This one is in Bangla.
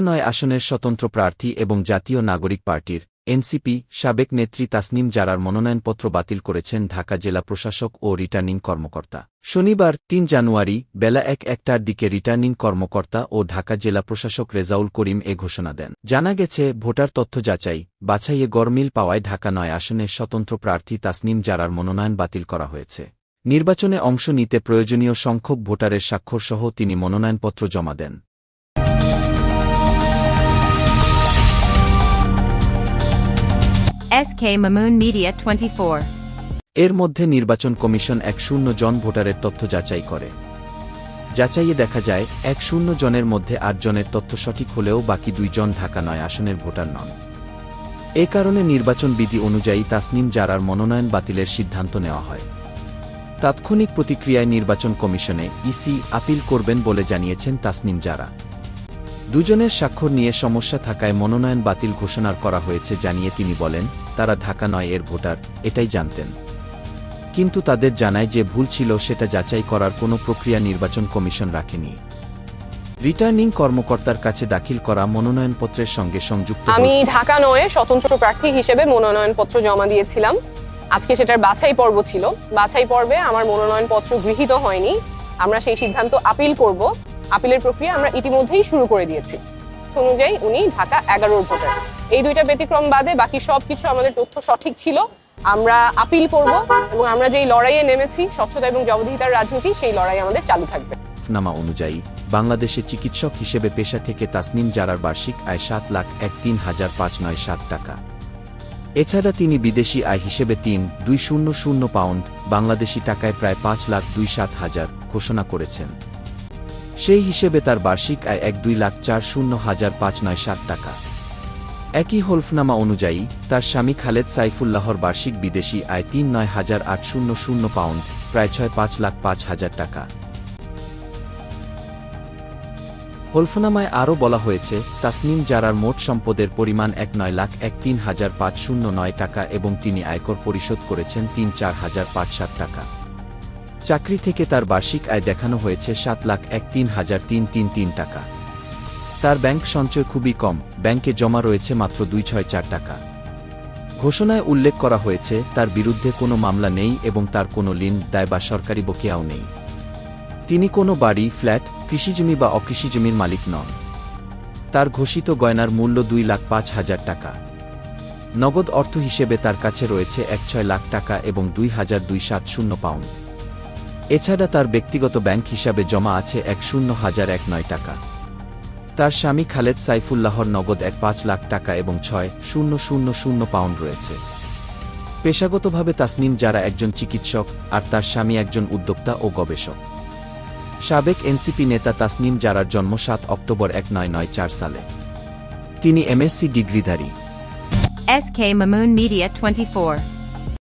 নয় আসনের স্বতন্ত্র প্রার্থী এবং জাতীয় নাগরিক পার্টির এনসিপি সাবেক নেত্রী তাসনিম জারার মনোনয়নপত্র বাতিল করেছেন ঢাকা জেলা প্রশাসক ও রিটার্নিং কর্মকর্তা। শনিবার ৩ জানুয়ারি বেলা ১টার দিকে রিটার্নিং কর্মকর্তা ও ঢাকা জেলা প্রশাসক রেজাউল করিম এ ঘোষণা দেন। জানা গেছে, ভোটার তথ্য যাচাই বাছাইয়ে গরমিল পাওয়ায় ঢাকা ৯ আসনের স্বতন্ত্র প্রার্থী তাসনিম জারার মনোনয়ন বাতিল করা হয়েছে। নির্বাচনে অংশ নিতে প্রয়োজনীয় সংখ্যক ভোটারের স্বাক্ষরসহ তিনি মনোনয়নপত্র জমা দেন। SK Mamoon Media 24 এর মধ্যে নির্বাচন কমিশন ১০ জন ভোটারের তথ্য যাচাই করে। যাচাইয়ে দেখা যায় ১০ জনের মধ্যে ৮ জনের তথ্য সঠিক হলেও বাকি ২ জন ঢাকা ৯ আসনের ভোটার নন। এ কারণে নির্বাচন বিধি অনুযায়ী তাসনিম জারার মনোনয়ন বাতিলের সিদ্ধান্ত নেওয়া হয়। তাৎক্ষণিক প্রতিক্রিয়ায় নির্বাচন কমিশনে ইসি আপিল করবেন বলে জানিয়েছেন তাসনিম জারা। দুজনের স্বাক্ষর নিয়ে সমস্যা থাকায় মনোনয়ন বাতিল ঘোষণা করা হয়েছে জানিয়ে তিনি বলেন, তারা ঢাকা ৯ এর ভোটার, এটাই জানতেন। কিন্তু তাদের জানায় যে ভুল ছিল সেটা যাচাই করার কোনো প্রক্রিয়া নির্বাচন কমিশন রাখেনি। রিটার্নিং কর্মকর্তার কাছে দাখিল করা মনোনয়নপত্রের সঙ্গে সংযুক্ত আমি ঢাকা ৯ স্বতন্ত্র প্রার্থী হিসেবে মনোনয়নপত্র জমা দিয়েছিলাম। আজকে সেটার বাছাই পর্ব ছিল। বাছাই পর্বে আমার মনোনয়নপত্র গৃহীত হয়নি। আমরা সেই সিদ্ধান্ত আপিল করব। আপিলের প্রক্রিয়া আমরা ইতিমধ্যেই শুরু করে দিয়েছি। অনুযায়ী উনি ঢাকা ১১ ভোটার। এই দুইটা ব্যতিক্রম বাদে বাকি সবকিছু আমাদের তথ্য সঠিক ছিল। আমরা আপিল করব এবং আমরা যেই লড়াইয়ে নেমেছি, স্বচ্ছতা এবং জবাবদিহিতার রাজনীতি, সেই লড়াই আমাদের চালু থাকবে। নামা অনুযায়ী বাংলাদেশে চিকিৎসক হিসেবে পেশা থেকে তাসনিম জারার বার্ষিক আয় ৭,১৩,৫৯৭ টাকা। এছাড়া তিনি বিদেশি আয় হিসেবে ৩,২০০ পাউন্ড বাংলাদেশি টাকায় প্রায় ৫,২৭,০০০ ঘোষণা করেছেন। সেই হিসেবে তার বার্ষিক আয় ১,২,৪০,৫৯৭ টাকা। একই হলফনামা অনুযায়ী তার স্বামী খালেদ সাইফুল্লাহর বার্ষিক বিদেশি আয় ৩,৯,৮০০ পাউন্ড প্রায় ৬,৫,০০০ টাকা। হলফনামায় আরও বলা হয়েছে, তাসনিম জারার মোট সম্পদের পরিমাণ ১,৯,১৩,৫০৯ টাকা এবং তিনি আয়কর পরিশোধ করেছেন ৩,৪,৫০০ টাকা। চাকরি থেকে তার বার্ষিক আয় দেখানো হয়েছে ৭,১৩,৩৩৩ টাকা। তার ব্যাংক সঞ্চয় খুবই কম, ব্যাংকে জমা রয়েছে মাত্র ২৬৪ টাকা। ঘোষণায় উল্লেখ করা হয়েছে, তার বিরুদ্ধে কোনো মামলা নেই এবং তার কোনো ঋণ দায় বা সরকারি বকেয়াও নেই। তিনি কোনো বাড়ি, ফ্ল্যাট, কৃষিজমি বা অকৃষিজমির মালিক নন। তার ঘোষিত গয়নার মূল্য ২,০৫,০০০ টাকা। নগদ অর্থ হিসেবে তার কাছে রয়েছে ১,৬ লাখ টাকা এবং ২,২৭০ পাউন্ড। এছাড়া তার ব্যক্তিগত ব্যাংক হিসাবে জমা আছে ১,০০,০০১ টাকা। তার স্বামী খালেদ সাইফুল্লাহর নগদ ১,৫ লাখ টাকা এবং ৬,০০০ পাউন্ড রয়েছে। পেশাগতভাবে তাসনিম জারা একজন চিকিৎসক, আর তার স্বামী একজন উদ্যোক্তা ও গবেষক। সাবেক এনসিপি নেতা তাসনিম জারার জন্ম ৭ অক্টোবর ১৯৯৪ সালে। তিনি এমএসসি ডিগ্রিধারী। SK Mamoon Media 24